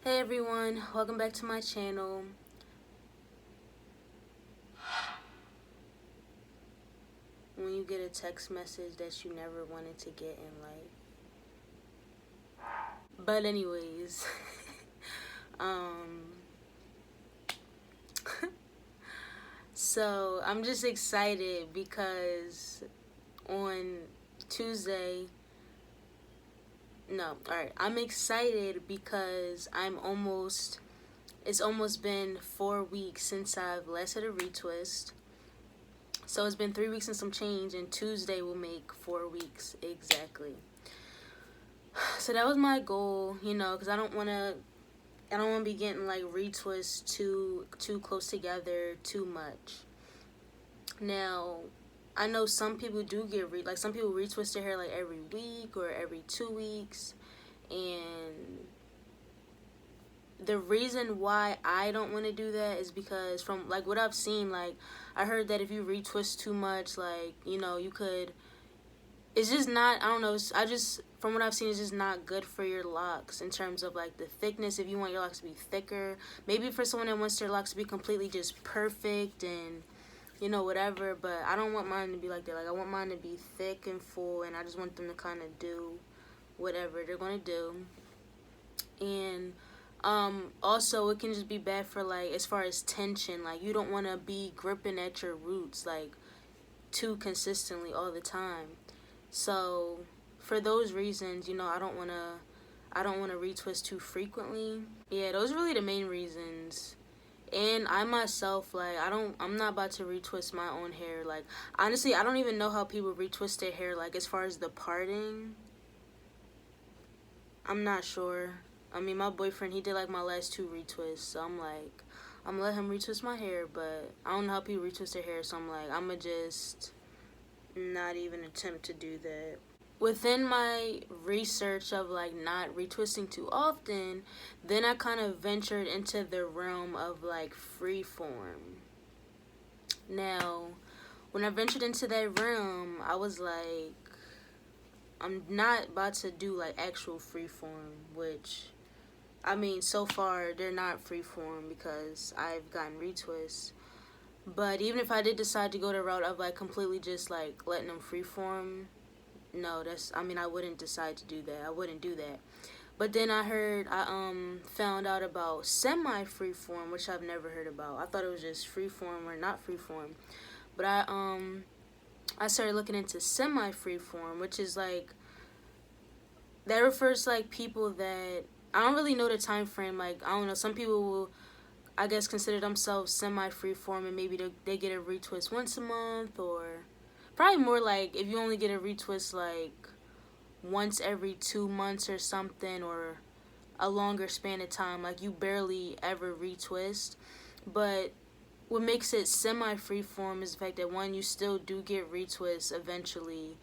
Hey everyone, welcome back to my channel. When you get a text message that you never wanted to get in life. But anyways, um so I'm just excited because on Tuesday, I'm excited because it's almost been 4 weeks since I've last had a retwist. So it's been 3 weeks and some change, and Tuesday will make 4 weeks exactly. So that was my goal, because I don't want to be getting like retwists too close together too much. Now, I know some people do get some people retwist their hair like every week or every 2 weeks, and the reason why I don't want to do that is because from like what I've seen, like I heard that if you retwist too much, like you could. It's just not. I don't know. From what I've seen, it's just not good for your locks in terms of like the thickness. If you want your locks to be thicker, maybe for someone that wants their locks to be completely just perfect and whatever. But I don't want mine to be like that. Like I want mine to be thick and full, and I just want them to kind of do whatever they're gonna do. And also it can just be bad for like as far as tension. Like you don't want to be gripping at your roots like too consistently all the time. So for those reasons, I don't want to retwist too frequently. Yeah, those are really the main reasons. And I myself, like, I'm not about to retwist my own hair. Like, honestly, I don't even know how people retwist their hair, like, as far as the parting. I'm not sure. I mean, my boyfriend, he did, like, my last 2 retwists, so I'm like, I'm gonna let him retwist my hair, but I don't know how people retwist their hair, so I'm like, I'm gonna just not even attempt to do that. Within my research of like not retwisting too often, then I kind of ventured into the realm of like freeform. Now, when I ventured into that realm, I was like, I'm not about to do like actual freeform, which I mean, so far they're not freeform because I've gotten retwists. But even if I did decide to go the route of like completely just like letting them freeform, no, I wouldn't decide to do that. I wouldn't do that. But then I found out about semi-freeform, which I've never heard about. I thought it was just freeform or not freeform. But I started looking into semi-freeform, which is like, that refers to like people that, I don't really know the time frame. Like, I don't know, some people will, I guess, consider themselves semi-freeform, and maybe they get a retwist once a month, or probably more like if you only get a retwist like once every 2 months or something, or a longer span of time, like you barely ever retwist. But what makes it semi-freeform is the fact that, one, you still do get retwists eventually,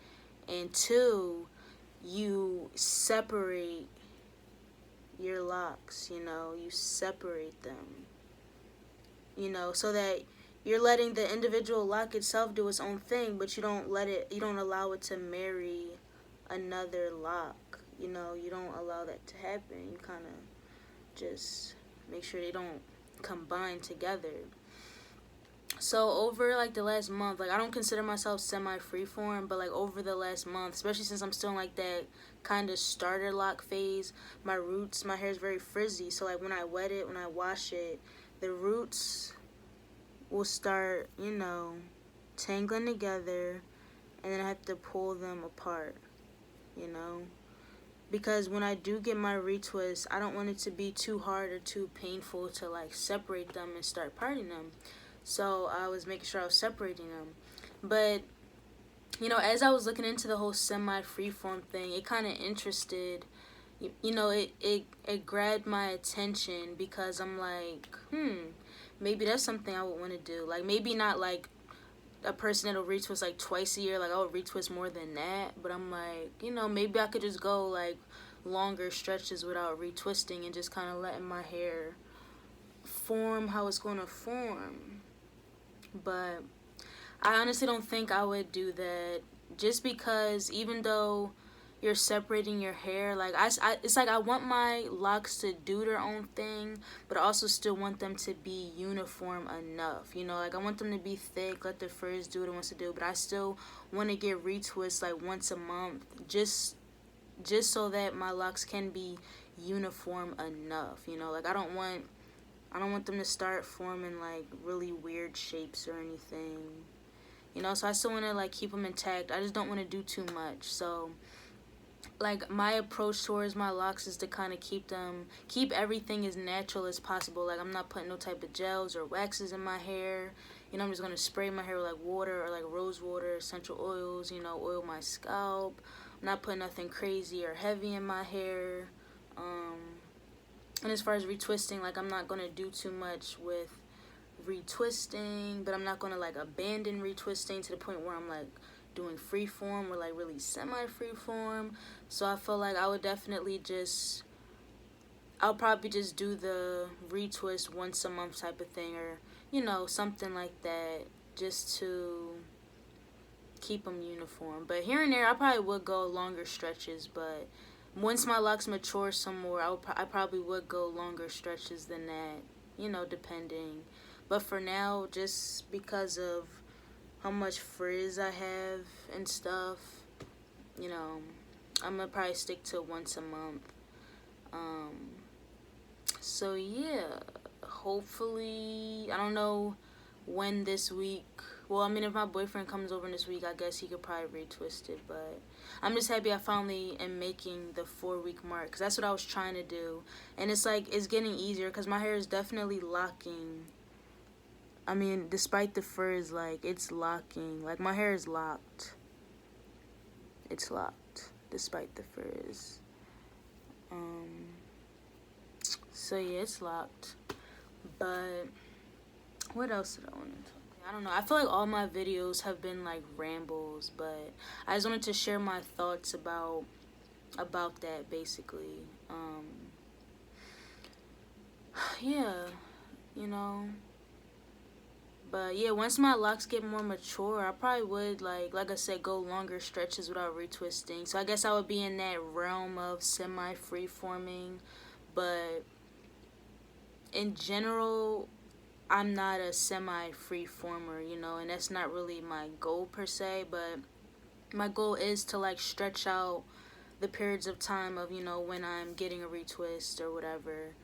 and two, you separate your locks, you separate them, so that you're letting the individual lock itself do its own thing, but you don't allow it to marry another lock. You don't allow that to happen. You kind of just make sure they don't combine together. So over like the last month, like I don't consider myself semi-freeform, but like over the last month, especially since I'm still in like that kind of starter lock phase, my hair is very frizzy. So like when I wet it, when I wash it, the roots will start, tangling together, and then I have to pull them apart, because when I do get my retwist, I don't want it to be too hard or too painful to like separate them and start parting them. So I was making sure I was separating them. But as I was looking into the whole semi-freeform thing, it kind of interested, it grabbed my attention, because I'm like, maybe that's something I would want to do. Like, maybe not like a person that'll retwist like twice a year, like I would retwist more than that, but I'm like, maybe I could just go like longer stretches without retwisting and just kind of letting my hair form how it's going to form. But I honestly don't think I would do that, just because even though you're separating your hair. Like it's like I want my locks to do their own thing, but I also still want them to be uniform enough. You know, like I want them to be thick, let the frizz do what it wants to do, but I still want to get retwists like once a month, just so that my locks can be uniform enough. You know, like I don't want them to start forming like really weird shapes or anything. You know, so I still want to like keep them intact. I just don't want to do too much. So like my approach towards my locks is to kind of keep everything as natural as possible. Like I'm not putting no type of gels or waxes in my hair. You know, I'm just gonna spray my hair with like water or like rose water, essential oils. You know, oil my scalp. I'm not putting nothing crazy or heavy in my hair. And as far as retwisting, like I'm not gonna do too much with retwisting, but I'm not gonna like abandon retwisting to the point where I'm like doing freeform or like really semi-freeform. So I feel like I'll probably just do the retwist once a month type of thing, or you know, something like that, just to keep them uniform. But here and there I probably would go longer stretches, but once my locks mature some more, I probably would go longer stretches than that, you know, depending. But for now, just because of how much frizz I have and stuff, you know, I'm gonna probably stick to once a month. So yeah, hopefully, I don't know when this week. Well, I mean, if my boyfriend comes over this week, I guess he could probably retwist it. But I'm just happy I finally am making the 4-week mark, because that's what I was trying to do. And it's like, it's getting easier because my hair is definitely locking. I mean, despite the frizz, like, it's locking. Like, my hair is locked. It's locked, despite the frizz. So, yeah, it's locked. But what else did I want to talk about? I don't know. I feel like all my videos have been, like, rambles. But I just wanted to share my thoughts about that, basically. Yeah, you know. But yeah, once my locks get more mature, I probably would like I said, go longer stretches without retwisting. So I guess I would be in that realm of semi-free forming. But in general, I'm not a semi-free former, you know, and that's not really my goal per se. But my goal is to like stretch out the periods of time of, you know, when I'm getting a retwist or whatever,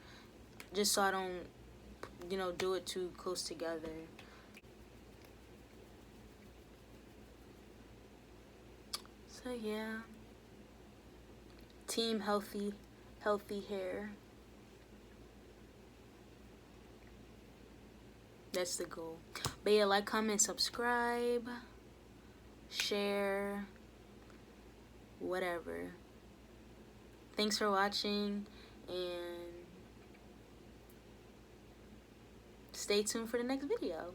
just so I don't, you know, do it too close together. So yeah, team healthy hair. That's the goal. But yeah, like, comment, subscribe, share, whatever. Thanks for watching, and stay tuned for the next video.